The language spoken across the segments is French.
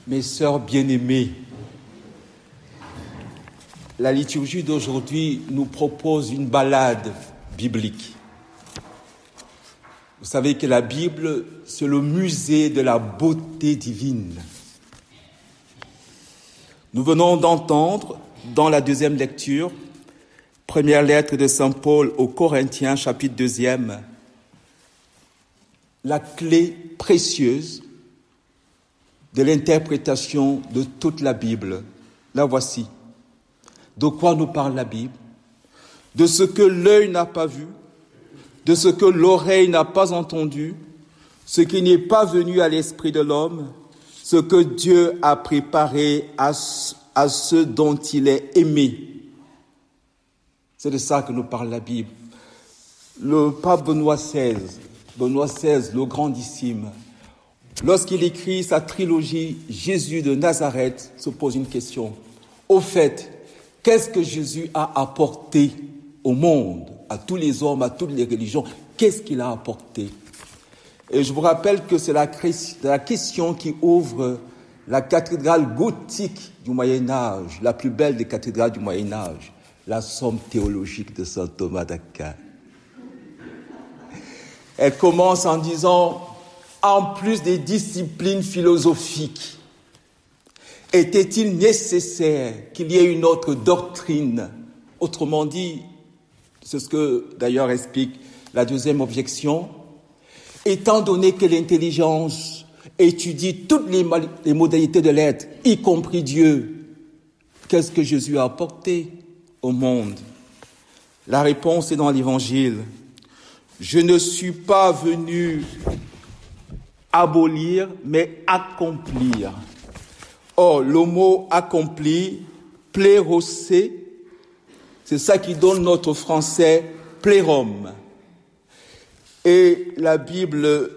Mes sœurs bien-aimées, la liturgie d'aujourd'hui nous propose une balade biblique. Vous savez que la Bible, c'est le musée de la beauté divine. Nous venons d'entendre, dans la deuxième lecture, première lettre de Saint Paul aux Corinthiens, chapitre 2, la clé précieuse de l'interprétation de toute la Bible. La voici. De quoi nous parle la Bible? De ce que l'œil n'a pas vu, de ce que l'oreille n'a pas entendu, ce qui n'est pas venu à l'esprit de l'homme, ce que Dieu a préparé à ceux dont il est aimé. C'est de ça que nous parle la Bible. Le pape Benoît XVI, le grandissime, lorsqu'il écrit sa trilogie « Jésus de Nazareth », se pose une question. Au fait, qu'est-ce que Jésus a apporté au monde, à tous les hommes, à toutes les religions? Qu'est-ce qu'il a apporté? Et je vous rappelle que c'est la question qui ouvre la cathédrale gothique du Moyen-Âge, la plus belle des cathédrales du Moyen-Âge, la Somme théologique de saint Thomas d'Aquin. Elle commence en disant, en plus des disciplines philosophiques, était-il nécessaire qu'il y ait une autre doctrine? Autrement dit, c'est ce que d'ailleurs explique la deuxième objection, étant donné que l'intelligence étudie toutes les modalités de l'être, y compris Dieu, qu'est-ce que Jésus a apporté au monde? La réponse est dans l'Évangile. Je ne suis pas venu abolir, mais accomplir. Or, le mot accompli, plérosser, c'est ça qui donne notre français plérum. Et la Bible,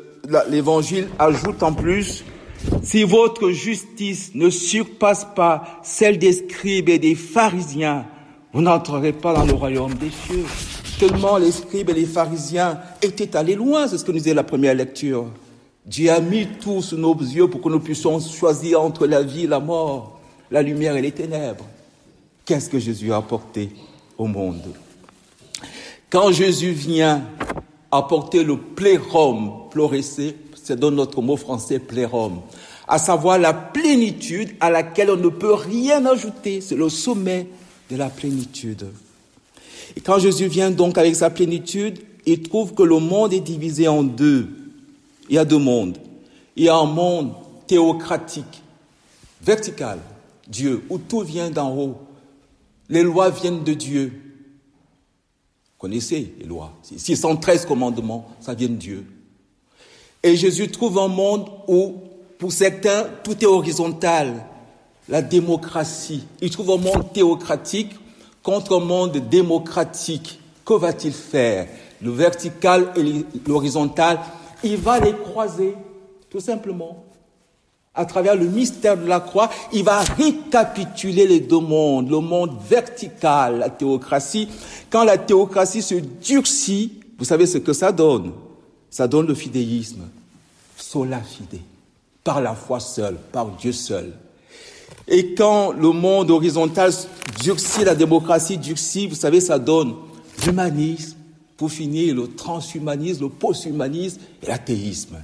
l'Évangile ajoute en plus, si votre justice ne surpasse pas celle des scribes et des pharisiens, vous n'entrerez pas dans le royaume des cieux. Tellement les scribes et les pharisiens étaient allés loin, c'est ce que nous disait la première lecture. Dieu a mis tout sous nos yeux pour que nous puissions choisir entre la vie et la mort, la lumière et les ténèbres. Qu'est-ce que Jésus a apporté au monde? Quand Jésus vient apporter le plérum, ploresser, c'est dans notre mot français plérum, à savoir la plénitude à laquelle on ne peut rien ajouter, c'est le sommet de la plénitude. Et quand Jésus vient donc avec sa plénitude, il trouve que le monde est divisé en deux. Il y a deux mondes. Il y a un monde théocratique, vertical, Dieu, où tout vient d'en haut. Les lois viennent de Dieu. Vous connaissez les lois. 613 commandements, ça vient de Dieu. Et Jésus trouve un monde où, pour certains, tout est horizontal. La démocratie. Il trouve un monde théocratique contre un monde démocratique. Que va-t-il faire? Le vertical et l'horizontal, il va les croiser, tout simplement. À travers le mystère de la croix, il va récapituler les deux mondes. Le monde vertical, la théocratie. Quand la théocratie se durcit, vous savez ce que ça donne? Ça donne le fidéisme. Sola fide. Par la foi seule, par Dieu seul. Et quand le monde horizontal durcit, la démocratie durcit, vous savez, ça donne l'humanisme, pour finir, le transhumanisme, le posthumanisme et l'athéisme.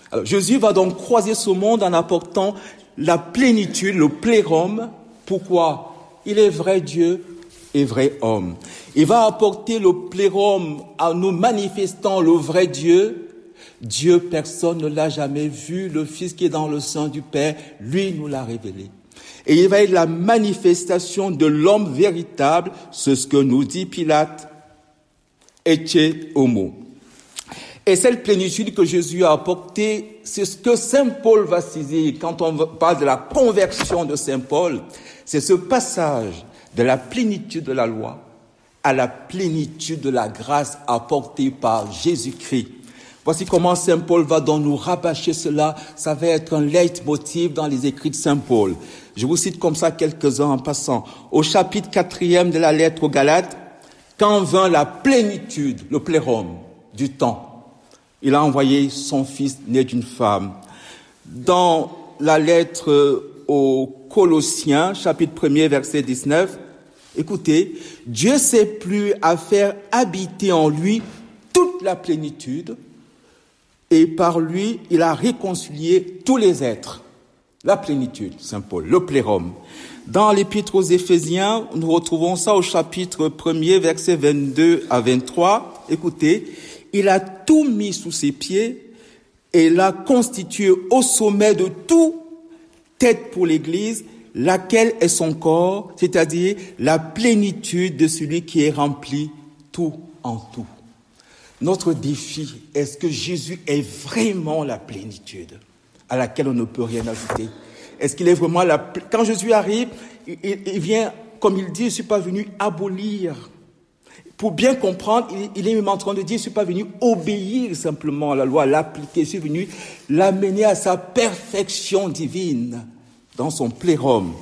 Alors, Jésus va donc croiser ce monde en apportant la plénitude, le plérum. Pourquoi? Il est vrai Dieu et vrai homme. Il va apporter le plérum en nous manifestant le vrai Dieu. Dieu, personne ne l'a jamais vu. Le Fils qui est dans le sein du Père, lui nous l'a révélé. Et il va être la manifestation de l'homme véritable, c'est ce que nous dit Pilate. Ecce homo. Et cette plénitude que Jésus a apportée, c'est ce que saint Paul va saisir quand on parle de la conversion de saint Paul. C'est ce passage de la plénitude de la loi à la plénitude de la grâce apportée par Jésus-Christ. Voici comment saint Paul va donc nous rabâcher cela. Ça va être un leitmotiv dans les écrits de saint Paul. Je vous cite comme ça quelques-uns en passant. Au chapitre 4e de la lettre aux Galates, quand vint la plénitude, le plérum du temps, il a envoyé son fils né d'une femme. Dans la lettre aux Colossiens, chapitre 1er, verset 19, écoutez, Dieu s'est plu à faire habiter en lui toute la plénitude, et par lui, il a réconcilié tous les êtres. La plénitude, Saint Paul, le plérum. Dans l'Épître aux Éphésiens, nous retrouvons ça au chapitre 1er, versets 22 à 23. Écoutez, il a tout mis sous ses pieds et l'a constitué au sommet de tout, tête pour l'Église, laquelle est son corps, c'est-à-dire la plénitude de celui qui est rempli tout en tout. Notre défi, est-ce que Jésus est vraiment la plénitude à laquelle on ne peut rien ajouter? Est-ce qu'il est vraiment Quand Jésus arrive, il vient, comme il dit, je ne suis pas venu abolir. Pour bien comprendre, il est même en train de dire, je ne suis pas venu obéir simplement à la loi, l'appliquer. Je suis venu l'amener à sa perfection divine dans son plérum.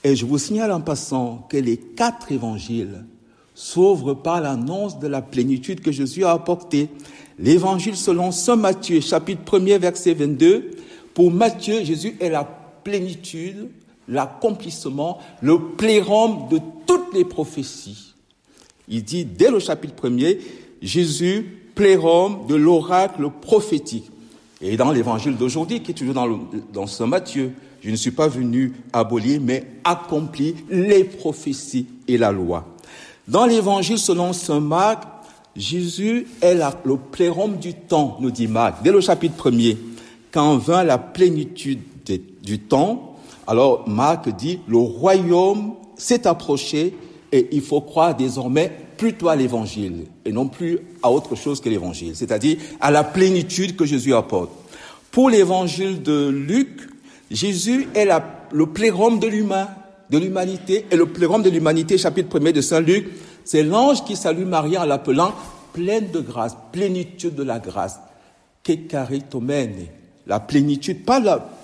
Et je vous signale en passant que les 4 évangiles s'ouvrent par l'annonce de la plénitude que Jésus a apportée. L'évangile selon saint Matthieu, chapitre 1er, verset 22. Pour Matthieu, Jésus est la plénitude, l'accomplissement, le plérum de toutes les prophéties. Il dit, dès le chapitre 1er, Jésus, plérum de l'oracle prophétique. Et dans l'évangile d'aujourd'hui, qui est toujours dans saint Matthieu, je ne suis pas venu abolir, mais accomplir les prophéties et la loi. Dans l'évangile selon saint Marc, Jésus est le plérum du temps, nous dit Marc, dès le chapitre 1er. Quand vint la plénitude du temps, alors Marc dit, le royaume s'est approché et il faut croire désormais plutôt à l'évangile et non plus à autre chose que l'évangile, c'est-à-dire à la plénitude que Jésus apporte. Pour l'évangile de Luc, Jésus est le plérum de l'humanité, et le plérum de l'humanité, chapitre 1er de Saint Luc, c'est l'ange qui salue Marie en l'appelant pleine de grâce, plénitude de la grâce, kekaritomène. La plénitude,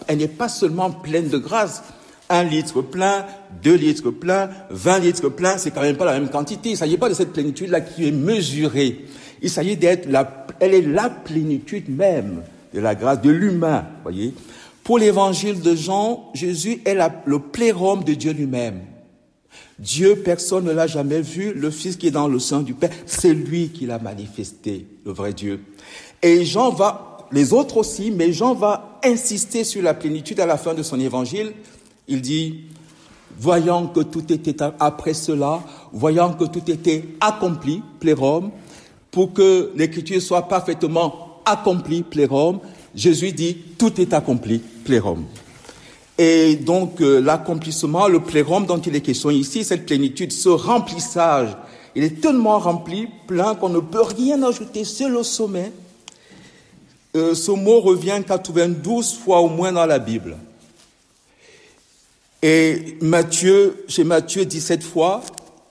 elle n'est pas seulement pleine de grâce. 1 litre plein, 2 litres plein, 20 litres plein, c'est quand même pas la même quantité. Il ne s'agit pas de cette plénitude-là qui est mesurée. Il s'agit elle est la plénitude même de la grâce, de l'humain, voyez. Pour l'évangile de Jean, Jésus est le plérum de Dieu lui-même. Dieu, personne ne l'a jamais vu, le Fils qui est dans le sein du Père, c'est lui qui l'a manifesté, le vrai Dieu. Et les autres aussi, mais Jean va insister sur la plénitude à la fin de son évangile. Il dit, voyant que tout était après cela, voyant que tout était accompli, plérum, pour que l'écriture soit parfaitement accomplie, plérum, Jésus dit, tout est accompli, plérum. Et donc, l'accomplissement, le plérum dont il est question ici, cette plénitude, ce remplissage, il est tellement rempli, plein, qu'on ne peut rien ajouter, c'est le sommet. Ce mot revient 92 fois au moins dans la Bible. Et chez Matthieu 17 fois,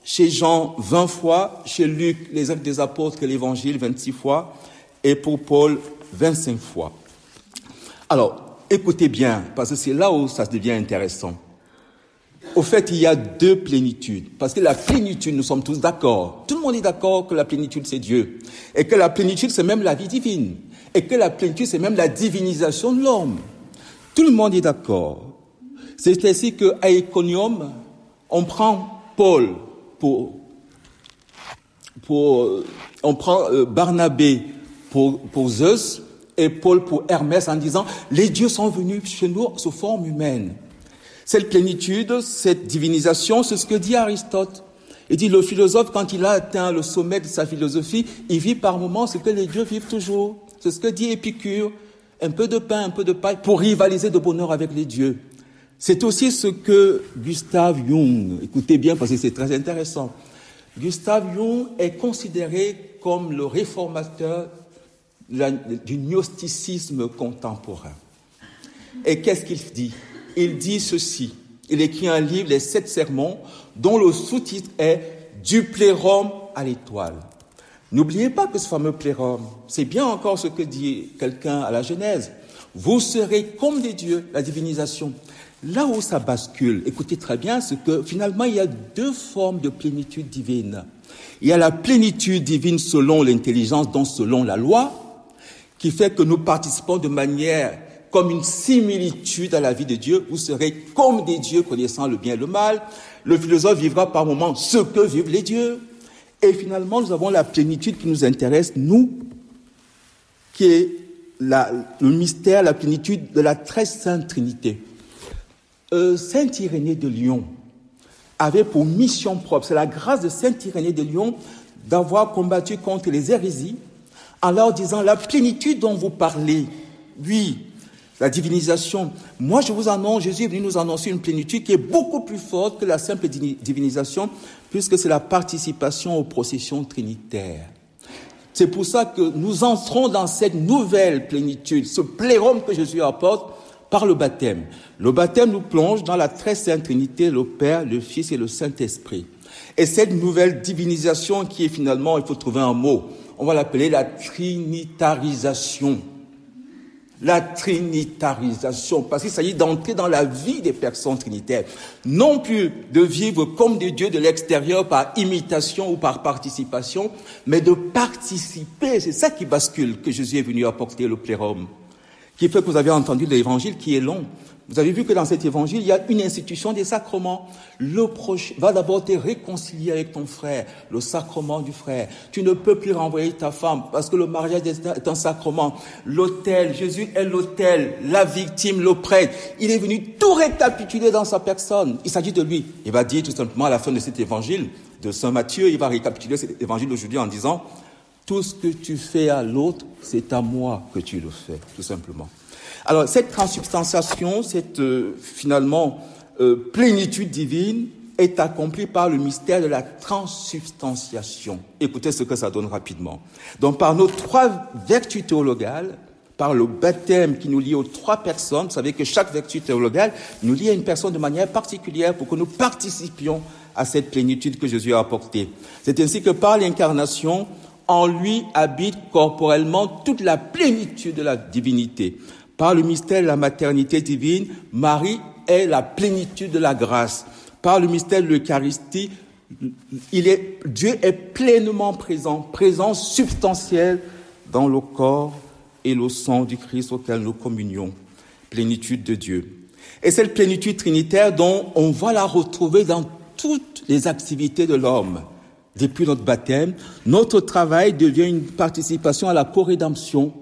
chez Jean 20 fois, chez Luc, les Actes des Apôtres et l'Évangile 26 fois, et pour Paul 25 fois. Alors, écoutez bien, parce que c'est là où ça devient intéressant. Au fait, il y a 2 plénitudes, parce que la plénitude, nous sommes tous d'accord. Tout le monde est d'accord que la plénitude, c'est Dieu. Et que la plénitude, c'est même la vie divine. Et que la plénitude, c'est même la divinisation de l'homme. Tout le monde est d'accord. C'est ainsi qu'à Iconium, on prend Paul on prend Barnabé pour Zeus et Paul pour Hermès en disant « Les dieux sont venus chez nous sous forme humaine ». Cette plénitude, cette divinisation, c'est ce que dit Aristote. Il dit, le philosophe, quand il a atteint le sommet de sa philosophie, il vit par moments ce que les dieux vivent toujours. C'est ce que dit Épicure, un peu de pain, un peu de paille, pour rivaliser de bonheur avec les dieux. C'est aussi ce que Gustav Jung, écoutez bien parce que c'est très intéressant, Gustav Jung est considéré comme le réformateur du gnosticisme contemporain. Et qu'est-ce qu'il dit? Il dit ceci, il écrit un livre, les 7 sermons, dont le sous-titre est « Du plérum à l'étoile ». N'oubliez pas que ce fameux plérum, c'est bien encore ce que dit quelqu'un à la Genèse. Vous serez comme des dieux, la divinisation. Là où ça bascule, écoutez très bien, c'est que finalement il y a 2 formes de plénitude divine. Il y a la plénitude divine selon l'intelligence, donc selon la loi, qui fait que nous participons de manière comme une similitude à la vie de Dieu. Vous serez comme des dieux connaissant le bien et le mal. Le philosophe vivra par moments ce que vivent les dieux. Et finalement, nous avons la plénitude qui nous intéresse, nous, qui est le mystère, la plénitude de la très sainte Trinité. Saint Irénée de Lyon avait pour mission propre, c'est la grâce de Saint Irénée de Lyon, d'avoir combattu contre les hérésies en leur disant la plénitude dont vous parlez, oui, la divinisation. Moi, je vous annonce, Jésus est venu nous annoncer une plénitude qui est beaucoup plus forte que la simple divinisation, puisque c'est la participation aux processions trinitaires. C'est pour ça que nous entrons dans cette nouvelle plénitude, ce plérome que Jésus apporte par le baptême. Le baptême nous plonge dans la très sainte Trinité, le Père, le Fils et le Saint-Esprit. Et cette nouvelle divinisation qui est finalement, il faut trouver un mot, on va l'appeler la trinitarisation. La trinitarisation, parce qu'il s'agit d'entrer dans la vie des personnes trinitaires. Non plus de vivre comme des dieux de l'extérieur par imitation ou par participation, mais de participer. C'est ça qui bascule, que Jésus est venu apporter le plérome. Qui fait que vous avez entendu l'évangile qui est long. Vous avez vu que dans cet évangile, il y a une institution des sacrements. Le proche va d'abord te réconcilier avec ton frère, le sacrement du frère. Tu ne peux plus renvoyer ta femme parce que le mariage est un sacrement. L'autel, Jésus est l'autel, la victime, le prêtre. Il est venu tout récapituler dans sa personne. Il s'agit de lui. Il va dire tout simplement à la fin de cet évangile de Saint Matthieu, il va récapituler cet évangile d'aujourd'hui en disant « Tout ce que tu fais à l'autre, c'est à moi que tu le fais, tout simplement. » Alors, cette transubstantiation, cette plénitude divine est accomplie par le mystère de la transubstantiation. Écoutez ce que ça donne rapidement. Donc, par nos trois vertus théologales, par le baptême qui nous lie aux trois personnes, vous savez que chaque vertu théologale nous lie à une personne de manière particulière pour que nous participions à cette plénitude que Jésus a apportée. C'est ainsi que par l'incarnation, en lui habite corporellement toute la plénitude de la divinité. Par le mystère de la maternité divine, Marie est la plénitude de la grâce. Par le mystère de l'Eucharistie, Dieu est pleinement présent, présence substantielle dans le corps et le sang du Christ auquel nous communions. Plénitude de Dieu. Et cette plénitude trinitaire dont on va la retrouver dans toutes les activités de l'homme. Depuis notre baptême, notre travail devient une participation à la co-rédemption.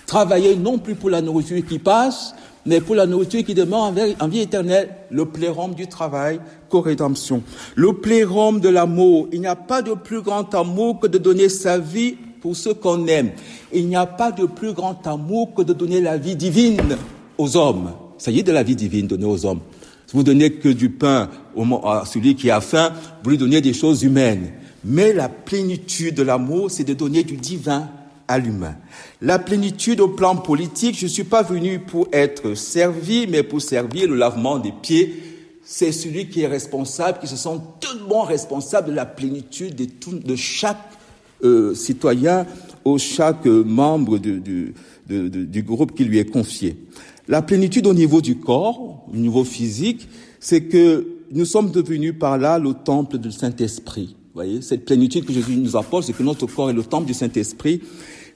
Travailler non plus pour la nourriture qui passe, mais pour la nourriture qui demeure en vie éternelle, le plérome du travail, co-rédemption. Le plérome de l'amour. Il n'y a pas de plus grand amour que de donner sa vie pour ceux qu'on aime. Il n'y a pas de plus grand amour que de donner la vie divine aux hommes. Ça y est, de la vie divine donnée aux hommes. Si vous donnez que du pain à celui qui a faim, vous lui donnez des choses humaines. Mais la plénitude de l'amour, c'est de donner du divin à l'humain. La plénitude au plan politique, je ne suis pas venu pour être servi, mais pour servir le lavement des pieds. C'est celui qui est responsable, qui se sent totalement responsable de la plénitude de chaque citoyen ou chaque membre du groupe qui lui est confié. La plénitude au niveau du corps, au niveau physique, c'est que nous sommes devenus par là le temple du Saint-Esprit. Vous voyez, cette plénitude que Jésus nous apporte, c'est que notre corps est le temple du Saint-Esprit,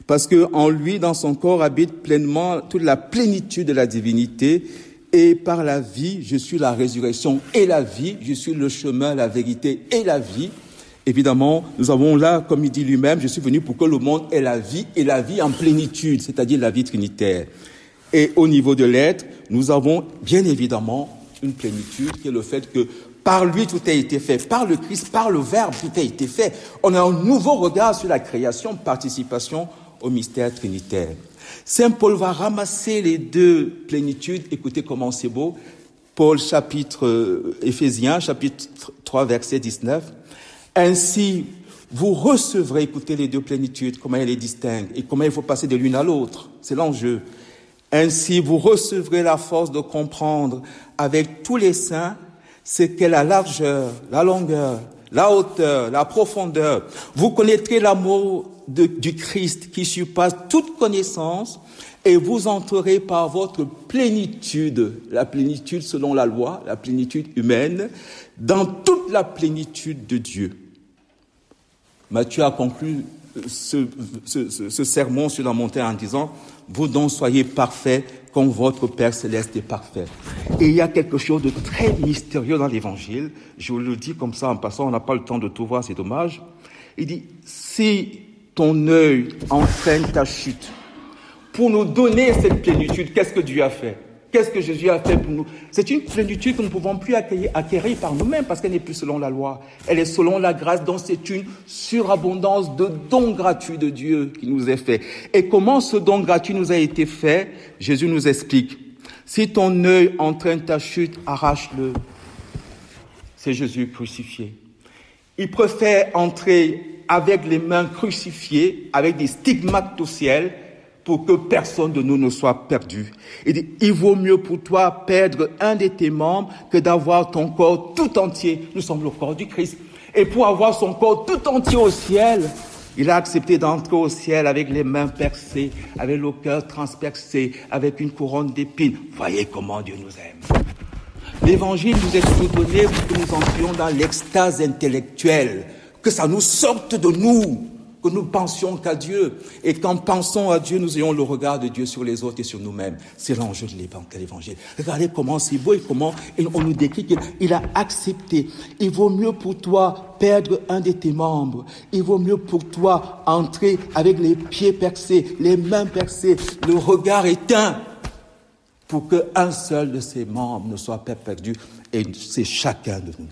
parce que en lui, dans son corps, habite pleinement toute la plénitude de la divinité, et par la vie, je suis la résurrection et la vie, je suis le chemin, la vérité et la vie. Évidemment, nous avons là, comme il dit lui-même, je suis venu pour que le monde ait la vie, et la vie en plénitude, c'est-à-dire la vie trinitaire. Et au niveau de l'être, nous avons bien évidemment une plénitude qui est le fait que par lui, tout a été fait. Par le Christ, par le Verbe, tout a été fait. On a un nouveau regard sur la création, participation au mystère trinitaire. Saint Paul va ramasser les deux plénitudes. Écoutez comment c'est beau. Paul, Éphésiens, chapitre 3, verset 19. Ainsi, vous recevrez, écoutez les deux plénitudes, comment elle les distingue et comment il faut passer de l'une à l'autre. C'est l'enjeu. Ainsi, vous recevrez la force de comprendre avec tous les saints ce qu'est la largeur, la longueur, la hauteur, la profondeur. Vous connaîtrez l'amour du Christ qui surpasse toute connaissance et vous entrerez par votre plénitude, la plénitude selon la loi, la plénitude humaine, dans toute la plénitude de Dieu. Matthieu a conclu ce sermon sur la montagne en disant « Vous donc soyez parfaits comme votre Père Céleste est parfait. Et il y a quelque chose de très mystérieux dans l'Évangile. Je vous le dis comme ça en passant, on n'a pas le temps de tout voir, c'est dommage. Il dit, si ton œil entraîne ta chute, pour nous donner cette plénitude, qu'est-ce que Dieu a fait? Qu'est-ce que Jésus a fait pour nous? C'est une plénitude que nous ne pouvons plus acquérir par nous-mêmes parce qu'elle n'est plus selon la loi. Elle est selon la grâce, donc c'est une surabondance de dons gratuits de Dieu qui nous est fait. Et comment ce don gratuit nous a été fait? Jésus nous explique. Si ton œil entraîne ta chute, arrache-le. C'est Jésus crucifié. Il préfère entrer avec les mains crucifiées, avec des stigmates au ciel, pour que personne de nous ne soit perdu. Il dit, il vaut mieux pour toi perdre un de tes membres que d'avoir ton corps tout entier. Nous sommes le corps du Christ. Et pour avoir son corps tout entier au ciel, il a accepté d'entrer au ciel avec les mains percées, avec le cœur transpercé, avec une couronne d'épines. Voyez comment Dieu nous aime. L'évangile nous est surtout donné pour que nous entrions dans l'extase intellectuelle, que ça nous sorte de nous, que nous pensions qu'à Dieu. Et qu'en pensant à Dieu, nous ayons le regard de Dieu sur les autres et sur nous-mêmes. C'est l'enjeu de l'évangile. Regardez comment c'est beau et comment on nous décrit qu'il a accepté. Il vaut mieux pour toi perdre un de tes membres. Il vaut mieux pour toi entrer avec les pieds percés, les mains percées, le regard éteint, pour qu'un seul de ces membres ne soit pas perdu. Et c'est chacun de nous.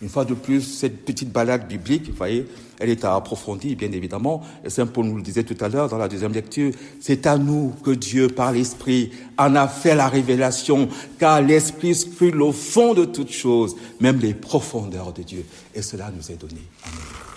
Une fois de plus, cette petite balade biblique, vous voyez, elle est à approfondir, bien évidemment. Et Saint Paul nous le disait tout à l'heure dans la deuxième lecture. C'est à nous que Dieu, par l'Esprit, en a fait la révélation, car l'Esprit scrute au fond de toutes choses, même les profondeurs de Dieu. Et cela nous est donné. Amen.